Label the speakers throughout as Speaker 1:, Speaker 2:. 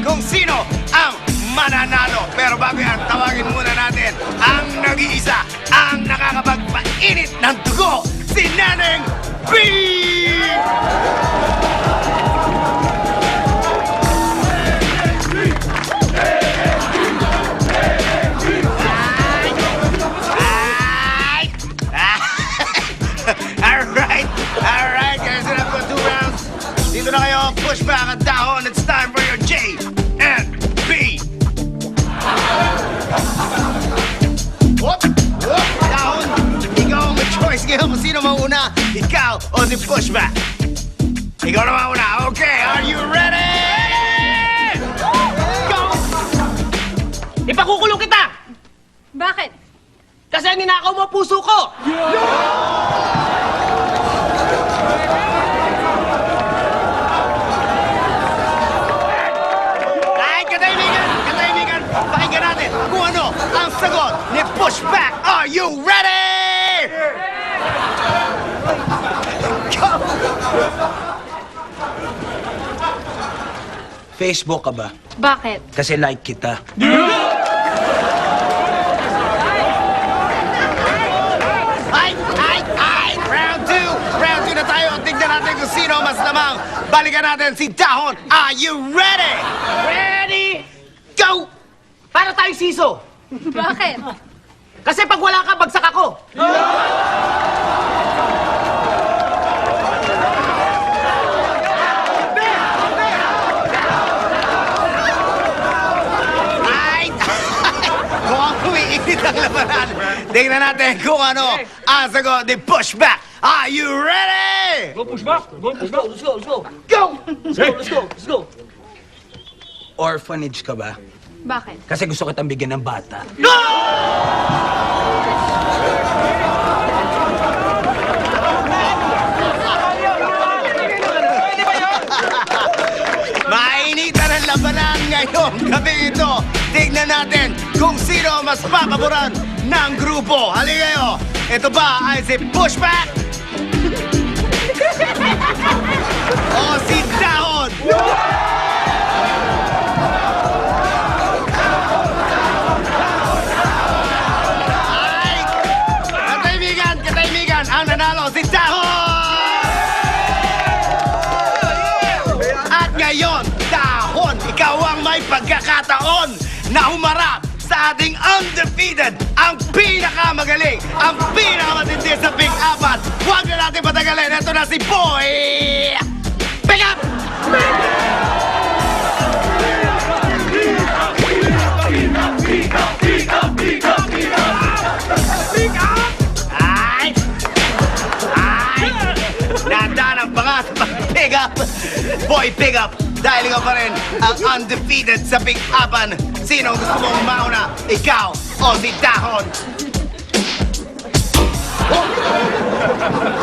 Speaker 1: kung sino ang mananalo. Pero bago yan, tawagin muna natin ang nag-iisa, ang nakakapagpainit ng dugo, si Neneng B! Alright, guys, and I've got 2 rounds. Dito na kayo, push back at dahon. It's time for your J and B. Whoop, whoop, dahon. Ikaw ang may choice ngayon kung sino mauna, ikaw o si pushback. Ikaw na mauna. Okay, are you ready? Go!
Speaker 2: Ipakukulong kita!
Speaker 3: Bakit?
Speaker 2: Kasi ninakaw mo ang puso ko!
Speaker 1: Ay, katahimikan, pakinggan natin kung ano ang sagot ni Pushback. Are you ready? Go!
Speaker 4: Facebook ka ba?
Speaker 3: Bakit?
Speaker 4: Kasi like kita.
Speaker 1: Ay! Round 2 na tayo. Tignan natin kung sino mas lamang. Balikan natin si Dahon. Are you ready?
Speaker 2: Ready?
Speaker 1: Go!
Speaker 2: Para tayo siso!
Speaker 3: Bakit?
Speaker 2: Kasi pag wala ka, bagsak ako!
Speaker 1: Ay! Mukhang umiinit ang labanan. Tingnan natin kung ano ang sagot ni Pushback. Are you ready?
Speaker 2: Go push back! Go push back! Let's go! Let's go!
Speaker 1: Go!
Speaker 2: Let's go! Let's go! Let's go!
Speaker 4: Orphanage ka ba?
Speaker 3: Bakit?
Speaker 4: Kasi gusto kitang bigyan ng bata.
Speaker 1: Mainitan ang labanan ngayong gabi ito. Tignan natin kung sino mas papaboran ng grupo. Halika kayo. Ito ba ay si Pushback? O si Dahon? Ay! Katahimikan, ang nanalo si Dahon! At ngayon, Dahon, ikaw ang may pagkakataon na humarap sa ating undefeated, ang pinakamagaling, ang pinakamatindi sa Big Apat. Huwag na natin patagalin. Ito na si Boy! Pick up! Ay! Nandaan ang pangas pag-pick up. Boy, pick up. Dahil ikaw pa rin ang undefeated sa Big Apan. Sino gusto mong mauna? Ikaw o si Dahon?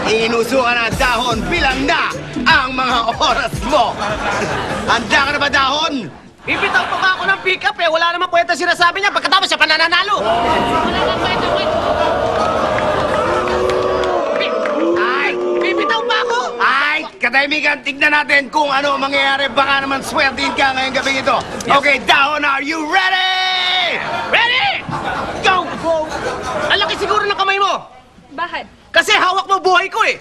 Speaker 1: Inusukan na Dahon, bilang na ang mga oras mo. Handa ka na ba, Dahon?
Speaker 2: Ipitaw pa ka ako ng pick-up eh! Wala namang kwenta sinasabi niya pagkatapos siya pananalo! Wala namang kwenta!
Speaker 1: Ay!
Speaker 2: Bibitaw pa ako!
Speaker 1: Ay! Katahimikan, tignan natin kung ano mangyayari. Baka naman swertihin ka ngayong gabi ito. Okay, Dahon, are you ready?
Speaker 2: Ready? Go! Go! Ang laki siguro ng kamay mo!
Speaker 3: Bakit?
Speaker 2: Kasi hawak mo buhay ko eh!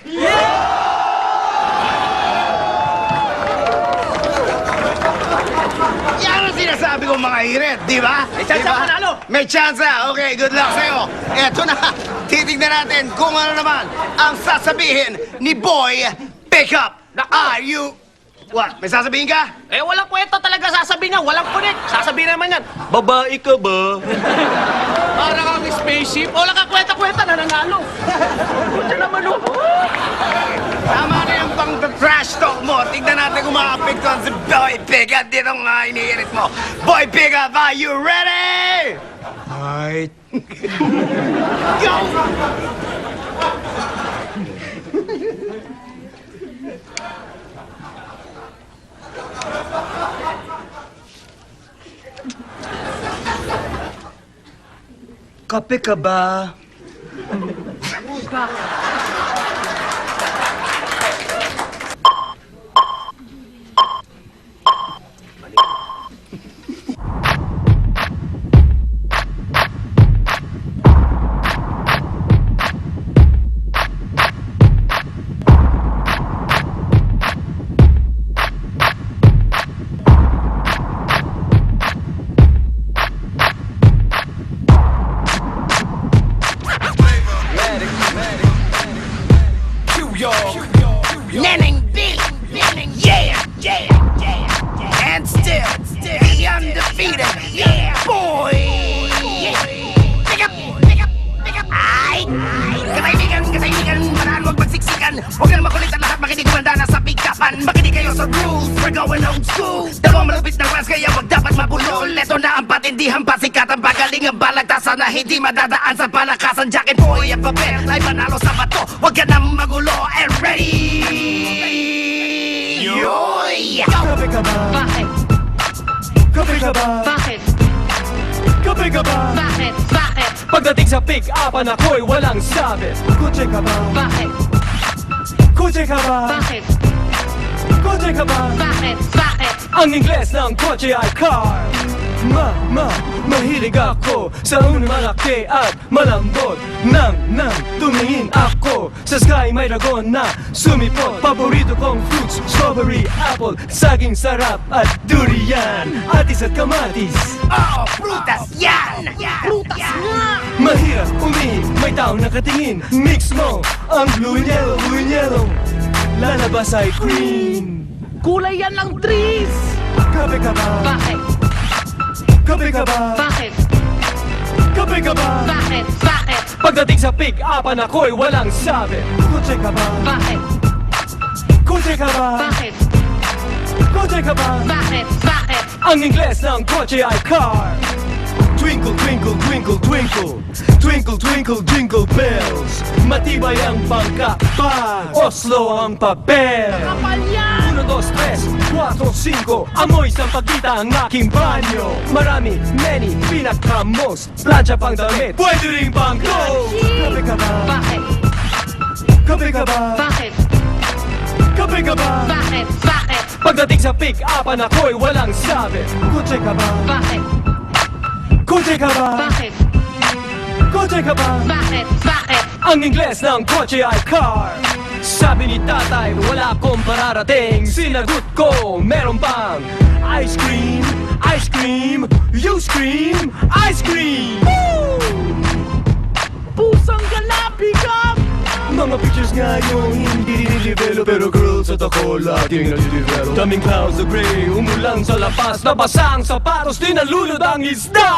Speaker 1: Yan ang sinasabi kong mga hirit, di ba?
Speaker 2: May chance
Speaker 1: Di ba?
Speaker 2: ako manalo.
Speaker 1: May chance. Okay, good luck sa'yo. Eto na, titignan natin kung ano naman ang sasabihin ni Boy Pickup.
Speaker 2: Nako.
Speaker 1: Are you... What? May sasabihin ka?
Speaker 2: Eh, walang kwenta talaga sasabihin niya. Walang connect. Sasabihin naman yan, babae ka ba? Para kang spaceship. Wala ka kwenta-kwenta, nananalo. Diyan naman oh.
Speaker 1: Tama na yung pang trash talk mo. Tignan natin kung makapiktuan si Boy Pickup. Dito nga iniirit mo. Boy Pickup, are you ready?
Speaker 4: Ay,
Speaker 1: Go!
Speaker 4: kape ka ba?
Speaker 1: Katahimikan, manahan huwag magsiksikan. Huwag ka na makulit ang lahat, makinig kumanda na sa pikapan. Makinig kayo sa rules, we're going old school. Dalawang malapit na class, kaya wag dapat mabulol. Ito na ang patindihan, pasikatan, pagaling ang balagtasan na hindi madadaan sa palakasan. Jacket boy at papel ay manalo sa bato. Huwag ka na magulo and ready. Yoy!
Speaker 4: Kape ka ba?
Speaker 3: Bakit?
Speaker 4: Kape ka ba?
Speaker 3: Bakit?
Speaker 4: Kape ka ba?
Speaker 3: Bakit? Bakit?
Speaker 5: Pagdating sa pick-upan ako'y walang sabit.
Speaker 4: Kotse ka ba?
Speaker 3: Bakit?
Speaker 4: Kotse ka ba?
Speaker 3: Bakit?
Speaker 4: Kotse ka ba?
Speaker 3: Bakit? Bakit?
Speaker 5: Ang Ingles ng kotse ay car. Mahilig ako sa unang malaki at malambot. Nang tumingin ako sa sky may dragon na sumipot. Paborito kong fruits, strawberry, apple, saging sarap at durian. Atis at kamatis.
Speaker 1: Oh, prutas yan! Prutas nga!
Speaker 5: Mahirap umihip, may taong nakatingin. Mix mo ang blue and yellow. Lalabas ay green.
Speaker 2: Kulay yan ng trees!
Speaker 4: Kape ka ba?
Speaker 3: Bakit?
Speaker 4: Kape ka ba?
Speaker 3: Bakit?
Speaker 4: Kape ka ba?
Speaker 3: Bakit? Bakit?
Speaker 5: Pagdating sa pick-upan ako'y walang sabit.
Speaker 4: Kotse ka ba?
Speaker 3: Bakit?
Speaker 4: Kotse ka ba?
Speaker 3: Bakit?
Speaker 4: Kotse ka ba?
Speaker 3: Bakit? Bakit?
Speaker 5: Ang Ingles ng kotse ay car.
Speaker 4: Twinkle, twinkle, twinkle, twinkle. Twinkle, twinkle, jingle bells.
Speaker 5: Matibay ang bangka pa. Oslo ang papel.
Speaker 2: Kapal yan!
Speaker 5: 1, 2, 3, 4, 5. Amoy sampagita ang aking banyo. Marami, many, pinakamos. Plancha pang damit, pwede rin bangko.
Speaker 4: Kape ka ba?
Speaker 3: Bakit?
Speaker 4: Kape ka ba?
Speaker 3: Bakit?
Speaker 4: Kape ka ba?
Speaker 3: Bakit? Bakit?
Speaker 5: Pagdating sa pick-upan ako'y walang sabit.
Speaker 4: Kotse ka ba?
Speaker 3: Bakit?
Speaker 4: Kotse ka ba?
Speaker 3: Bakit?
Speaker 4: Kotse ka ba?
Speaker 3: Bakit? Bakit?
Speaker 5: Ang Ingles ng kotse ay car. Sabi ni tatay, wala akong pararating. Sinagot ko, meron bang ice cream, ice cream, you scream, ice cream.
Speaker 2: Pusang galapigam!
Speaker 5: Mga pictures ngayon hindi dinidevelop, pero girls at ako laging nadidevelop. Daming clouds na gray, umulan sa lapas, nabasa ang sapatos, di nalulod ang isda.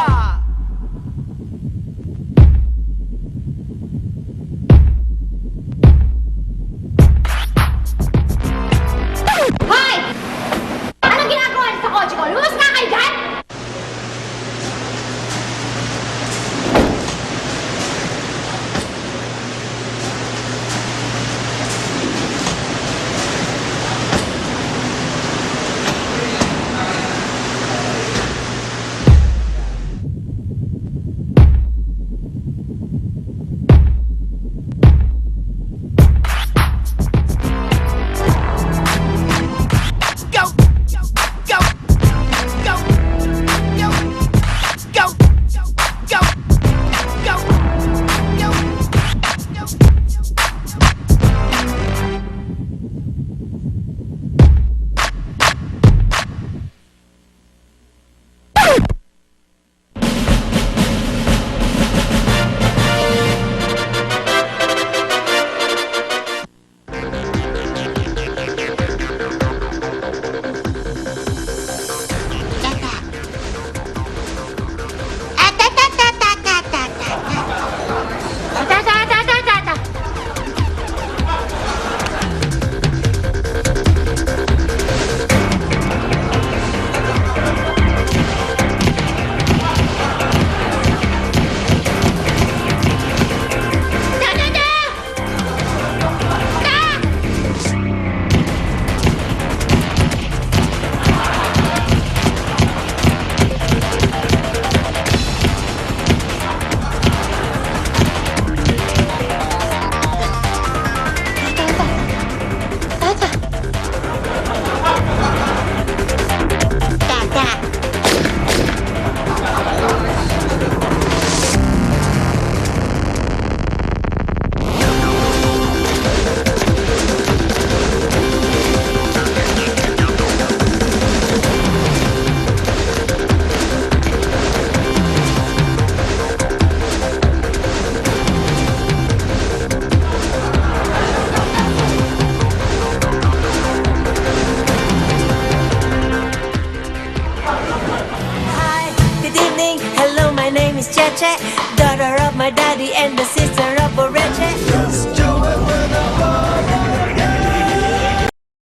Speaker 6: Hoy! Anong ginagawa niyo sa kotse ko? Lumas na kayo dyan!
Speaker 1: Go! Go! Go! Go! Go! Go! Go!
Speaker 7: Hi, good evening. Hello, my name is Cheche, daughter of my daddy and the